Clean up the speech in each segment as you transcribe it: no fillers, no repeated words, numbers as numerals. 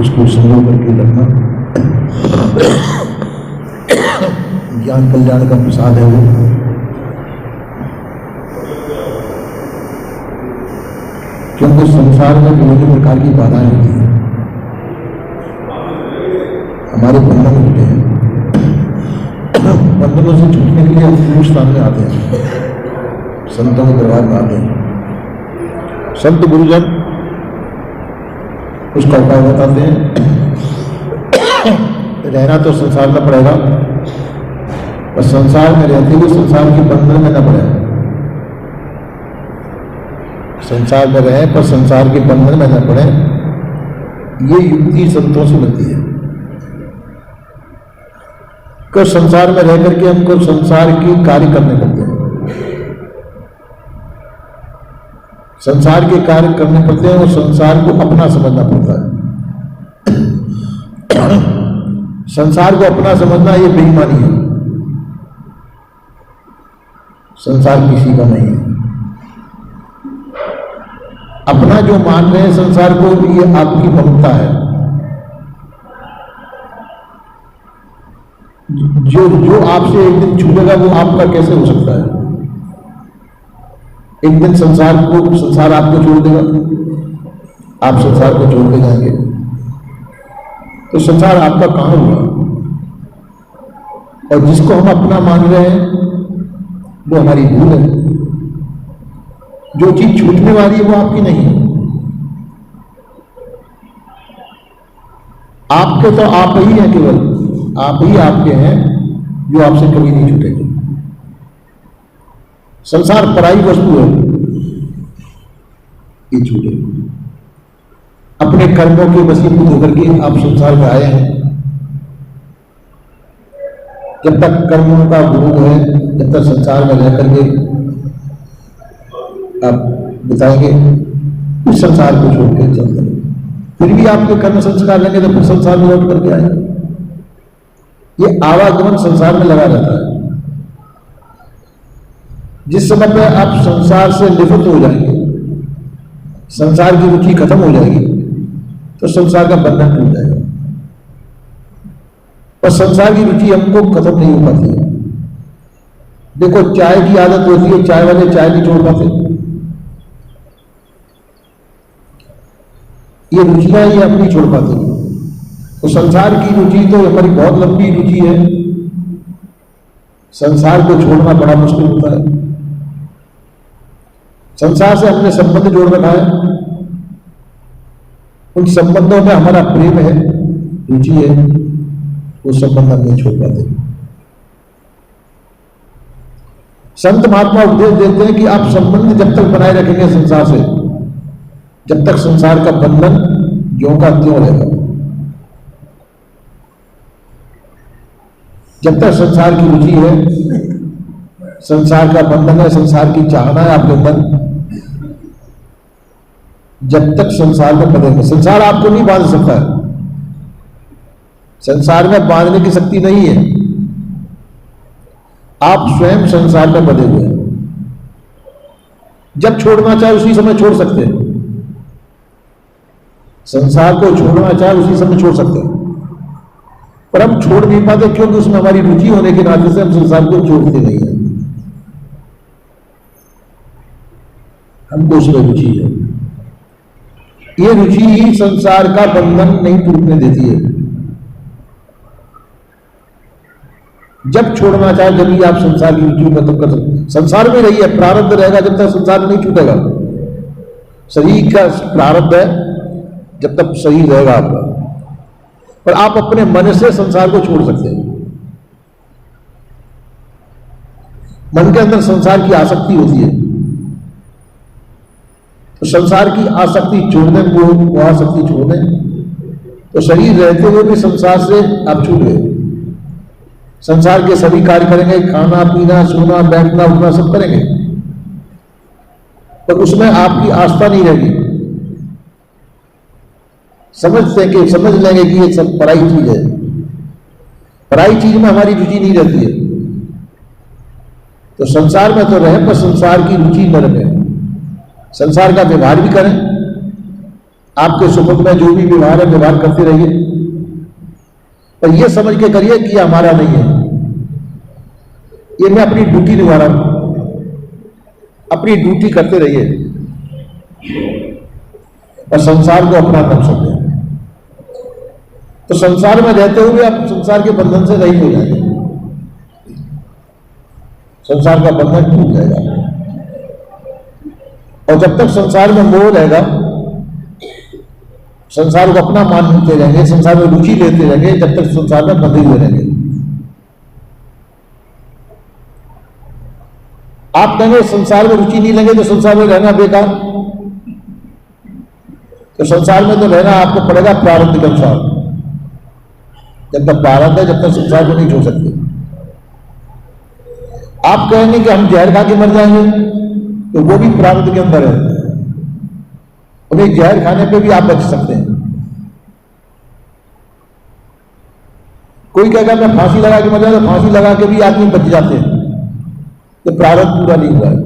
उसको संजो करके रखना। ज्ञान कल्याण का प्रसाद है वो। क्योंकि संसार में विभिन्न प्रकार की बाधाएं होती हैं, हमारे बंधन होते हैं। बंधनों से छूटने के लिए हम गुरु स्थान में आते हैं, संतों के दरबार में आते हैं। संत गुरुजन उसका उपाय बताते हैं। रहना तो संसार में पड़ेगा, और संसार में रहते हुए संसार के बंधन में न पड़े। संसार में रहे पर संसार के बंधन में न पड़े, ये युक्ति संतों से मिलती है। कि संसार में रह करके हमको संसार की कार्य करने पड़ते हैं, संसार के कार्य करने पड़ते हैं और संसार को अपना समझना पड़ता है। संसार को अपना समझना ये बेईमानी है। संसार किसी का नहीं है। अपना जो मान रहे हैं संसार को, ये आपकी ममता है। जो आपसे एक दिन छूटेगा वो आपका कैसे हो सकता है? एक दिन संसार आपको छोड़ देगा, आप संसार को छोड़ दे जाएंगे, तो संसार आपका कहां हुआ? और जिसको हम अपना मान रहे हैं वो हमारी भूल है। जो चीज छूटने वाली है वो आपकी नहीं है। आपके तो आप ही हैं, केवल आप ही आपके हैं, जो आपसे कभी नहीं छूटेंगे। संसार पराई वस्तु है, ये छूटे। अपने कर्मों के वशीभूत होकर के आप संसार में आए हैं। जब तक कर्मों का भोग है, जब तक संसार में रह करके आप बिताएंगे, उस संसार को छोड़ के चल देंगे। फिर भी आपके कर्म संस्कार लेंगे तो फिर संसार में लौट करके आएंगे। ये आवागमन संसार में लगा रहता है। जिस समय पे आप संसार से निवृत्त हो जाएंगे, संसार की रुचि खत्म हो जाएगी, तो संसार का बंधन टूट जाएगा। पर संसार की रुचि हमको खत्म नहीं हो पाती है। देखो, चाय की आदत होती है, चाय वाले चाय नहीं छोड़ पाते। ये रुचियां ये अपनी छोड़ पाते हैं। तो संसार की रुचि तो हमारी बहुत लंबी रुचि है। संसार को छोड़ना बड़ा मुश्किल होता है। संसार से हमने संबंध जोड़ रखा है, उन संबंधों में हमारा प्रेम है, रुचि है, वो संबंध हम नहीं छोड़ पाते। संत महात्मा उपदेश देते हैं कि आप संबंध जब तक बनाए रखेंगे संसार से, जब तक संसार का बंधन ज्यों का त्यों रहेगा। जब तक संसार की रुचि है, संसार का बंधन है, संसार की चाहना है आपके अंदर, जब तक संसार में बंधेंगे। संसार आपको नहीं बांध सकता है। संसार में बांधने की शक्ति नहीं है। आप स्वयं संसार में बंधे हुए हैं। जब छोड़ना चाहे उसी समय छोड़ सकते हैं। संसार को छोड़ना चाहे उसी समय छोड़ सकते हैं, पर हम छोड़ नहीं पाते, क्योंकि उसमें हमारी रुचि होने के नाते से हम संसार को छोड़ते नहीं है। हमको उसमें रुचि है। ये रुचि ही संसार का बंधन नहीं टूटने देती है। जब छोड़ना चाहे जब भी आप संसार की रुचि खत्म कर सकते। संसार में रहिए, प्रारब्ध रहेगा जब तक संसार नहीं छूटेगा। शरीर का प्रारब्ध है जब तक शरीर रहेगा आपका, पर आप अपने मन से संसार को छोड़ सकते हैं। मन के अंदर संसार की आसक्ति होती है, तो संसार की आसक्ति छोड़ दें, वो आसक्ति छोड़ दें, तो शरीर रहते हुए भी संसार से आप छूट गए। संसार के सभी कार्य करेंगे, खाना पीना सोना बैठना उठना सब करेंगे, पर उसमें आपकी आस्था नहीं रहेगी। समझ लेंगे कि ये सब पराई चीज है। पराई चीज में हमारी रुचि नहीं रहती है। तो संसार में तो रहे, पर संसार की रुचि न रहे। संसार का व्यवहार भी करें, आपके सुख में जो भी व्यवहार है व्यवहार करते रहिए, पर यह समझ के करिए कि हमारा नहीं है, ये मैं अपनी ड्यूटी निभा रहा हूं। अपनी ड्यूटी करते रहिए और संसार को अपना कर सकते हैं। तो संसार में रहते हुए आप संसार के बंधन से रहित हो जाएंगे, संसार का बंधन टूट जाएगा। और जब तक संसार में मोह रहेगा, संसार को अपना मानते रहेंगे, संसार में रुचि लेते रहेंगे, जब तक संसार में बंधे हुए रहेंगे। आप कहेंगे संसार में रुचि नहीं लेंगे तो संसार में रहना बेकार, तो संसार में तो रहना आपको पड़ेगा प्रारब्ध के अनुसार। जब तक प्रारब्ध है जब तक संसार को नहीं छोड़ सकते। आप कहेंगे कि हम जहर खा के मर जाएंगे, तो वो भी प्रारब्ध के अंदर है, उन्हें जहर खाने पे भी आप बच सकते हैं। कोई कहेगा मैं फांसी लगा के मर जाऊंगा, तो फांसी लगा के भी आदमी बच जाते हैं, तो प्रारब्ध पूरा नहीं हुआ है।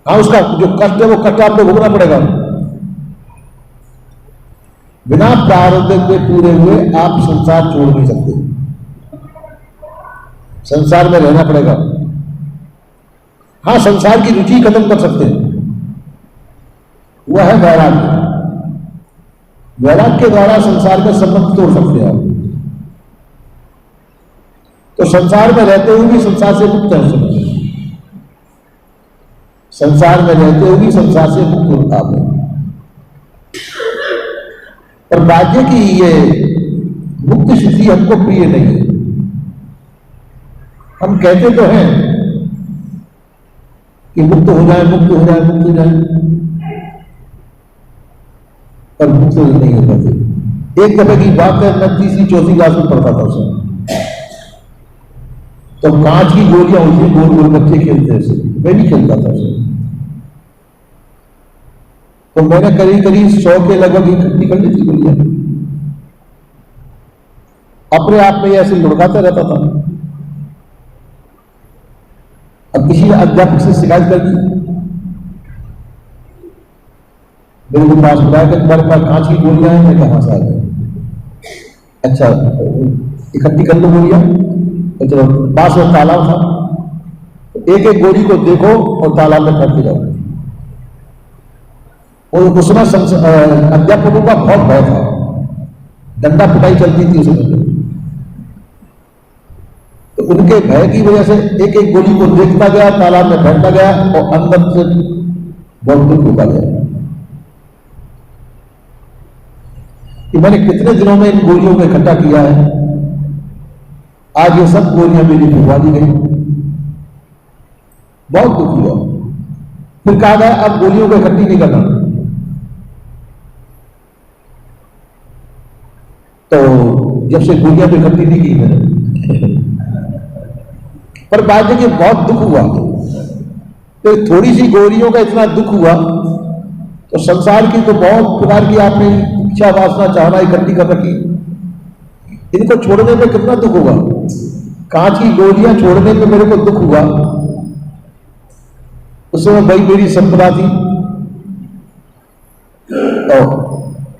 हाँ, उसका जो कष्ट है वो कष्ट आपको भोगना पड़ेगा। बिना प्रारब्ध के पूरे हुए आप संसार छोड़ नहीं सकते, संसार में रहना पड़ेगा। हाँ, संसार की रुचि खत्म कर सकते हैं, वह है वैराग्य। वैराग्य के द्वारा संसार का संबंध तोड़ सकते हैं आप। तो संसार में रहते हुए भी संसार से मुक्त हो सकते हैं, संसार में रहते हुए भी संसार से मुक्त होता है। पर राज्य की ये मुक्त स्थिति हमको प्रिय नहीं है। हम कहते तो हैं कि मुक्त हो जाए, मुक्त हो जाए, मुक्त हो जाए, पर मुक्त नहीं हो पाते। एक दफे की बात है, मैं तीसरी चौथी क्लास में पढ़ता था उसमें, तो कांच की गोलियां होती, गोल गोल बच्चे खेलते थे, मैं भी खेलता था उसमें। तो मैंने करीब करीब 100 के लगभग इकट्ठी कर ली थी गोलियां, अपने आप में ऐसे लुढ़काता रहता था। अब किसी ने अध्यापक से शिकायत कर दी, मेरे को पास बताया कि तुम्हारे पास कांच की गोलियां हैं। मैं कहां से आ गई? अच्छा, इकट्ठी कर लो गोलियां। तो चलो, पास में तालाब था, एक एक गोली को देखो और तालाब में फेंकते जाओ। और उसमें अध्यापकों का बहुत भय था, डंडा पिटाई चलती थी उसमें। तो उनके भय की वजह से एक एक गोली को देखता गया, तालाब में फेंकता गया और अंदर से बहुत दुख होता गया कि मैंने कितने दिनों में इन गोलियों को इकट्ठा किया है, आज ये सब गोलियां मेरी भिजवा दी गई। बहुत दुख हुआ। फिर कहा गया अब गोलियों को इकट्ठी नहीं करना। तो जब से गोलियां तो इकट्ठी नहीं की मैंने, पर बाद में बहुत दुख हुआ। तो थोड़ी सी गोलियों का इतना दुख हुआ, तो संसार की तो बहुत प्रकार की आपने इच्छा वासना चाहना इकट्ठी कर रखी, इनको छोड़ने में कितना दुख होगा। कांच की गोलियां छोड़ने में मेरे को दुख हुआ, उसमें बड़ी मेरी संपदा थी।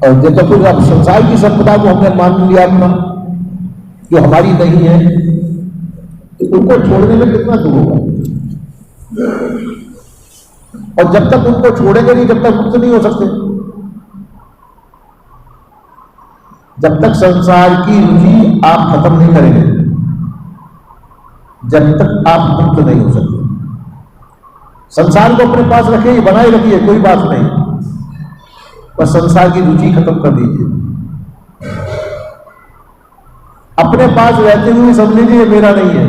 और जब तक फिर अब संसार की संपदा को हमने मान लिया अपना, जो हमारी नहीं है, तो उनको छोड़ने में कितना दुख होगा। और जब तक उनको छोड़ेंगे नहीं, जब तक मुक्त नहीं हो सकते। जब तक संसार की रुचि आप खत्म नहीं करेंगे, जब तक आप मुक्त नहीं हो सकते। संसार को अपने पास रखिए, बनाए रखिए, कोई बात नहीं, पर संसार की रुचि खत्म कर दीजिए। अपने पास रहते हुए समझ लीजिए मेरा नहीं है।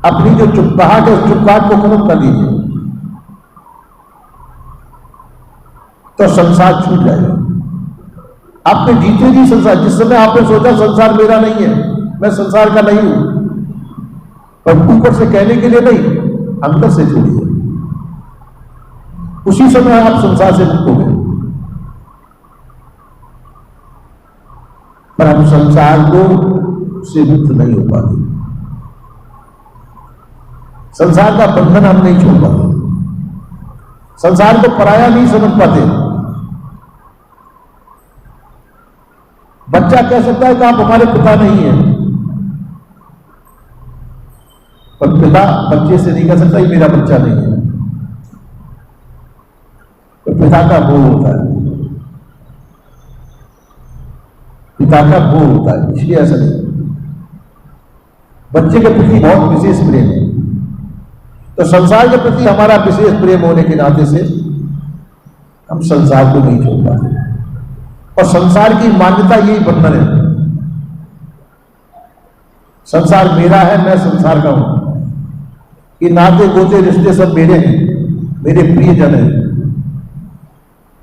अपनी जो चुपकाहट है उस चुपकाहट को खत्म कर दीजिए, तो संसार छूट जाएगा। आपने जीते नहीं संसार। जिस समय आपने सोचा संसार मेरा नहीं है, मैं संसार का नहीं हूं, पर ऊपर से कहने के लिए नहीं, अंदर से छोड़िए, उसी समय आप संसार से मुक्त हो गए। पर हम संसार को से मुक्त नहीं हो पाते, संसार का बंधन हम नहीं छोड़ पाते, संसार को पराया नहीं समझ पाते। बच्चा कह सकता है कि आप हमारे पिता नहीं है, पर पिता बच्चे से नहीं कह सकता ये मेरा बच्चा नहीं है। तो पिता का बोध होता है, पिता का बोध होता है, इसलिए ऐसा नहीं। बच्चे के प्रति बहुत विशेष प्रेम है, तो संसार के प्रति हमारा विशेष प्रेम होने के नाते से हम संसार को नहीं छोड़ पाते। और संसार की मान्यता यही बंधन है, संसार मेरा है, मैं संसार का हूं, ये नाते गोते रिश्ते सब मेरे हैं, मेरे प्रियजन है।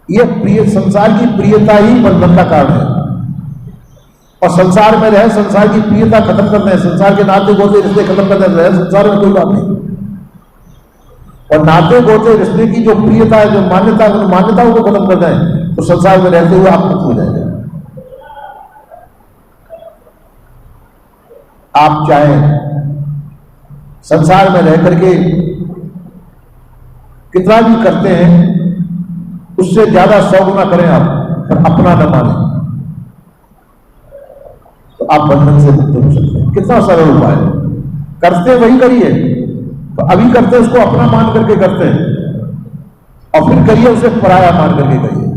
यह प्रिय संसार की प्रियता ही बंधन का कारण है। और संसार में रहे, संसार की प्रियता खत्म करते हैं, संसार के नाते गोते रिश्ते खत्म करते हैं, संसार में कोई बात नहीं। और नाते गोते रिश्ते की जो प्रियता है, जो मान्यता है, उन मान्यताओं को खत्म करते हैं, तो संसार में रहते हुए आप मुक्त हो जाएंगे। आप चाहें संसार में रह करके कितना भी करते हैं, उससे ज्यादा 100 गुना करें आप, पर अपना न माने, तो आप बंधन से मुक्त हो सकते हैं। कितना सरल उपाय है, करते वही करिए, तो अभी करते उसको अपना मान करके करते हैं, और फिर करिए उसे पराया मान करके करिए।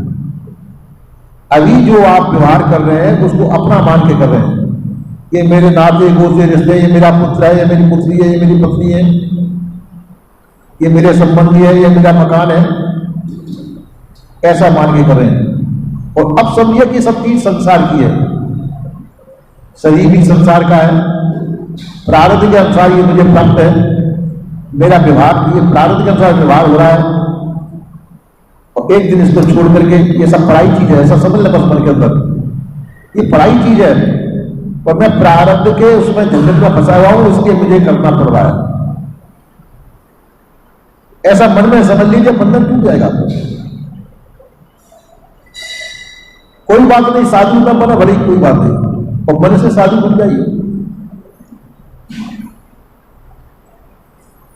अभी जो आप व्यवहार कर रहे हैं उसको अपना मान के कर रहे हैं, ये मेरे नाते गोते रिश्ते, ये मेरा पुत्र है, ये मेरी पुत्री है, ये मेरी पत्नी है, ये मेरे संबंधी है, ये मेरा मकान है, ऐसा मान के कर रहे हैं। और अब समझिए कि सब चीज संसार की है, शरीर भी संसार का है, प्रारब्ध के अनुसार ये मुझे प्राप्त है, मेरा व्यवहार ये प्रारब्ध के अनुसार व्यवहार हो रहा है, और एक दिन इसको छोड़ करके ये सब पढ़ाई चीज है, ऐसा समझ लें बस मन के अंदर, ये पढ़ाई चीज है, और मैं प्रारब्ध के उसमें झंझट में फंसा हुआ हूं, इसलिए मुझे करना पड़ रहा है, ऐसा मन में समझ लीजिए, बंधन टूट जाएगा। कोई बात नहीं, साधु का बना भले कोई बात नहीं, और मन से साधु बन जाइए,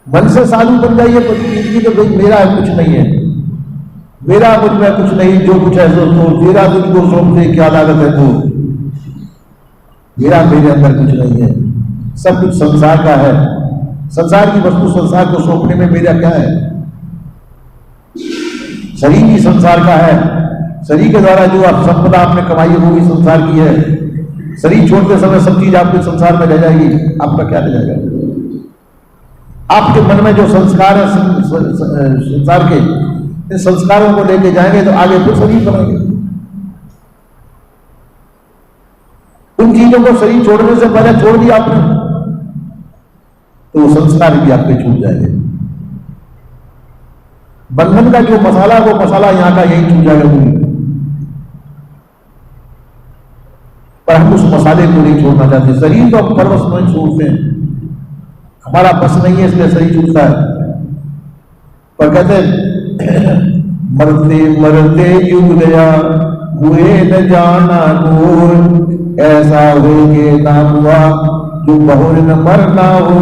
मन से साधु बन जाइए, तो भाई मेरा कुछ नहीं है, मेरा मुझ में कुछ नहीं, जो कुछ है सो तेरा तुझको सौंपते क्या लागत है, तो मेरा मेरे अंदर कुछ नहीं है, सब कुछ संसार का है, संसार की वस्तु संसार को सौंपने में मेरा क्या है। शरीर भी संसार का है, शरीर के द्वारा जो आप संपदा आपने कमाई है वो भी संसार की है, शरीर छोड़ते समय सब चीज आपके संसार में रह जाएगी, आपका क्या रह जाएगा। आपके मन में जो संस्कार है संसार के, इन संस्कारों को लेके जाएंगे तो आगे फिर शरीर बनेंगे। उन चीजों को शरीर छोड़ने से पहले छोड़ दिया आपने, तो वो संस्कार भी आपके छूट जाएंगे। बंधन का जो मसाला, वो मसाला यहां का यही छूट जाएगा पूरी, पर हम उस मसाले को नहीं छोड़ना चाहते। शरीर तो हम परवश में छोड़ते हैं, हमारा बस नहीं है इसलिए शरीर छूटता है। पर कहते मरते मरते युग गया हुए न जाना दूर, ऐसा हो के ना हुआ जो बहुर न मरना हो।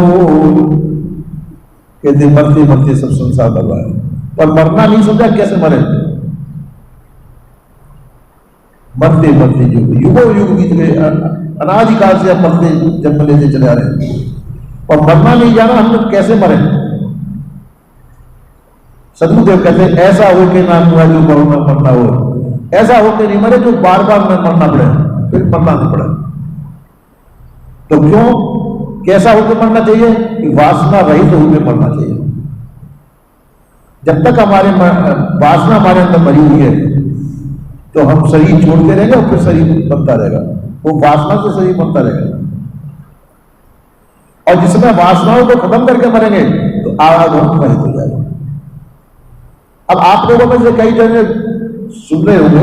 कहते मरते मरते सब संसार बर्बाद है, पर मरना नहीं समझा, कैसे मरे। मरते मरते युगों युग बीत गए, अनादिकाल से अब मरते जन्म लेते चले आ रहे हैं, और मरना नहीं जाना हम लोग कैसे मरे। सदगुरुदेव कहते हैं ऐसा हो के ना हुआ जो बहु न मरना हो, ऐसा होके नहीं मरे जो बार बार न मरना पड़े, फिर मरना नहीं पड़े। तो क्यों, कैसा होकर मरना चाहिए कि वासना रहित होकर मरना चाहिए। जब तक हमारे वासना हमारे अंदर मरी हुई है तो हम शरीर छोड़ते रहेंगे, और फिर शरीर बनता रहेगा, वो वासना से शरीर बनता रहेगा। और जिसमें वासनाओं को खत्म करके मरेंगे तो आवागम रहित हो जाएगा। अब आप लोगों में से कई जने सुन रहे होंगे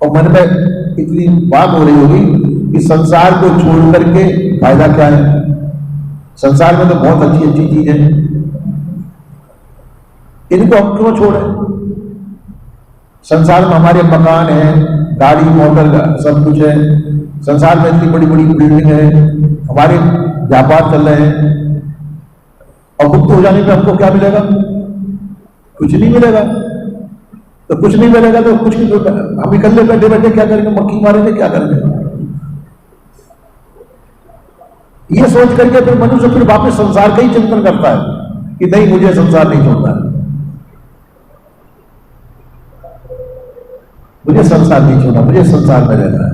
और मन में इतनी बात हो रही होगी कि संसार को छोड़ करके फायदा क्या है, संसार में तो बहुत अच्छी अच्छी चीज है, इनको हम क्यों छोड़े। संसार में हमारे मकान है, गाड़ी मोटर सब कुछ है, संसार में इतनी बड़ी बड़ी बिल्डिंग है, हमारे व्यापार चल रहे हैं, और मुक्त हो जाने पे हमको क्या मिलेगा, कुछ नहीं मिलेगा। तो कुछ नहीं मिलेगा तो कुछ नहीं, हम इकल्ले बैठे बैठे क्या करेंगे, मक्खी मारेंगे, क्या करेंगे। ये सोच करके फिर मनुष्य फिर वापस संसार का ही चिंतन करता है कि नहीं, मुझे संसार नहीं छोड़ना है, मुझे संसार नहीं छोड़ना, मुझे संसार में रहना है,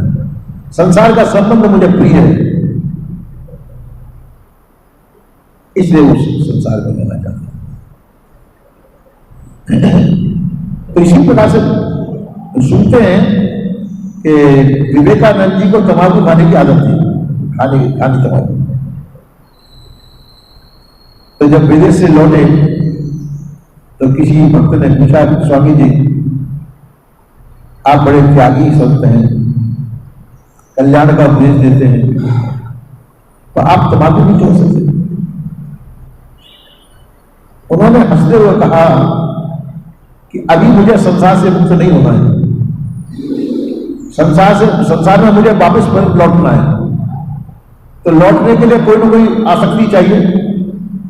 संसार का संबंध मुझे प्रिय है, इसलिए उस संसार में रहना चाहता है। तो इसी प्रकार से सुनते हैं कि विवेकानंद जी को तंबाकू खाने की आदत थी, खानी तंबाकू। तो जब विदेश से लौटे तो किसी भक्त ने पूछा, स्वामी जी आप बड़े त्यागी संत हैं, कल्याण का उपदेश देते हैं, तो आप तंबाकू नहीं छोड़ सकते? उन्होंने हंसते हुए कहा कि अभी मुझे संसार से मुक्त नहीं होना है, संसार में मुझे वापस लौटना है, तो लौटने के लिए कोई ना कोई आसक्ति चाहिए,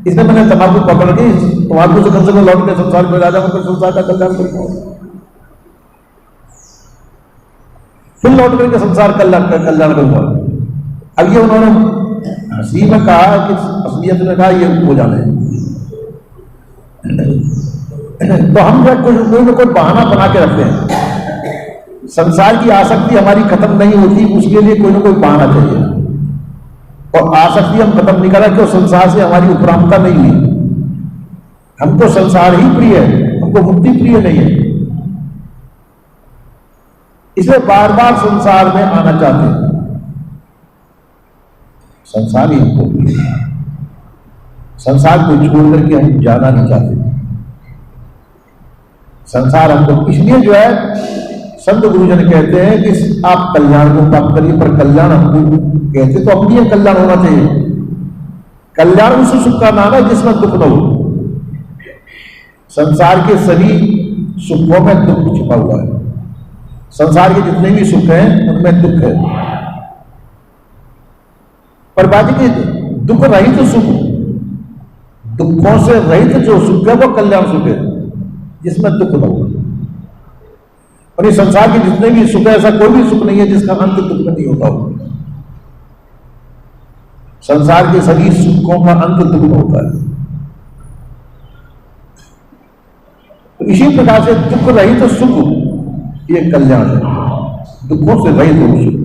इसलिए मैंने तंबाकू पकड़ के तंबाकू से कम लौट के संसार में राजा होकर संसार का कल्याण करता हूं, फिर लौट करके संसार कल्याण करूंगा। अब ये उन्होंने हंसी में कहा कि असलियत में कहा ये हो जाना है। तो हम जब कोई ना कोई बहाना बना के रखते हैं, संसार की आसक्ति हमारी खत्म नहीं होती, उसके लिए कोई ना कोई बहाना चाहिए, और आसक्ति हम खत्म नहीं करा क्यों, संसार से हमारी उपरामता नहीं हुई, हमको संसार ही प्रिय है, हमको मुक्ति प्रिय नहीं है, इसलिए बार बार संसार में आना चाहते हैं, संसार ही हमको प्रिय है, संसार को छोड़ करके हम जाना नहीं चाहते। संसार हमको इसलिए जो है संत गुरुजन कहते हैं कि आप कल्याण को प्राप्त करिए, पर कल्याण हमको कहते तो अपनी कल्याण होना चाहिए। कल्याण उस सुख का नाम है जिसमें दुख न हो। संसार के सभी सुखों में दुख छिपा हुआ है, संसार के जितने भी सुख हैं उनमें दुख है, पर बाकी के दुख रहित सुख, दुखों से रहित जो सुख है वो कल्याण सुख है जिसमें दुख न हो। और इस संसार के जितने भी सुख है, ऐसा कोई भी सुख नहीं है जिसका अंत दुख में नहीं होता हो। संसार के सभी सुखों का अंत दुख में होता है। तो इसी प्रकार से दुख रहित सुख ये कल्याण है, दुखों से रहित हो सुख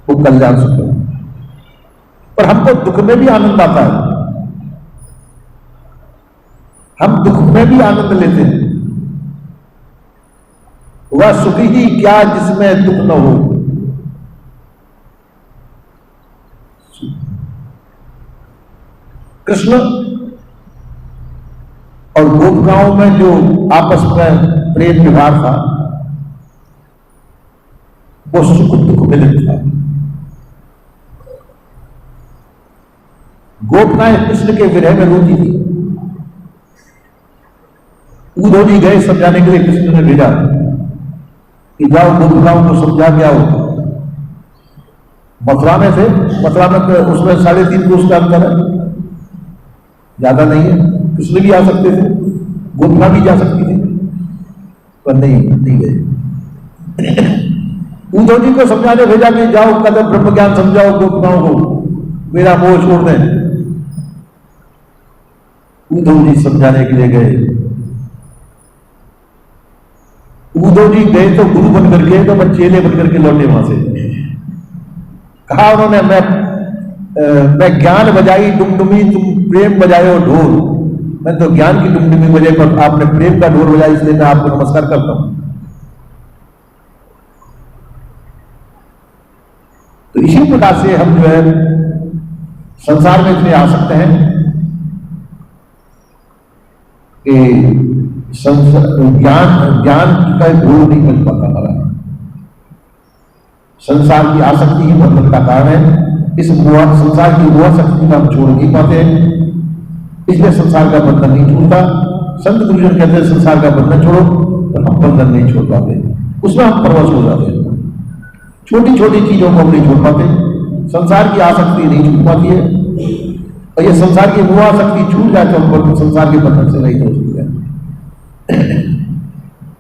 वो कल्याण सुख है। पर हमको दुख में भी आनंद आता है, हम दुख में भी आनंद लेते हैं। वह सुख ही क्या जिसमें दुख न हो। कृष्ण और गोपिकाओं में जो आपस में प्रेम व्यवहार था वो सुख दुख मिलित था। गोपिकाएं कृष्ण के विरह में रोती थी। उद्धव जी गए समझाने के लिए, कृष्ण ने भेजा कि जाओ गोपिकाओं को समझा के आओ। मथुरा में थे, मथुरा में उसमें 3.5 कोस का अंतर है, ज्यादा नहीं है। कृष्ण भी आ सकते थे, गोपिका भी जा सकती थी, पर नहीं गए। उद्धव जी को समझाने भेजा कि जाओ कदम ब्रह्म ज्ञान समझाओ गोपिकाओं को, मेरा मोह छोड़ दें। उद्धव जी समझाने के लिए गए। उद्धव जी गए तो गुरु बन करके, तो मैं चेले बन करके लौटे वहां से। कहा उन्होंने, मैं ज्ञान बजाई डुमडुमी, तुम प्रेम बजाए ढोल। मैं तो ज्ञान की डुमडुमी बजाई, पर आपने प्रेम का ढोल बजाया, इसलिए मैं आपको नमस्कार करता हूं। तो इसी प्रकार से हम जो है संसार में इतने आ सकते हैं कि ज्ञान का ढोल नहीं मिल पाता हमारा। संसार की आसक्ति ही बंधन का कारण है। इस संसार की वो आसक्ति को हम छोड़ नहीं पाते, इसलिए संसार का बंधन नहीं छूटता। संत गुरुजन कहते हैं संसार का बंधन छोड़ो, तो हम बंधन नहीं छोड़ पाते, उसमें हम परवश हो जाते हैं। छोटी छोटी चीजों को हम नहीं छोड़ पाते, संसार की आसक्ति नहीं छूट पाती है, और ये संसार की वो आसक्ति छूट जाए तो हम संसार के बंधन से नहीं हो सकते हैं।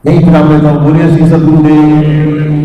यही विराम लेता हूं। बोलिए श्री सद्गुरुदेव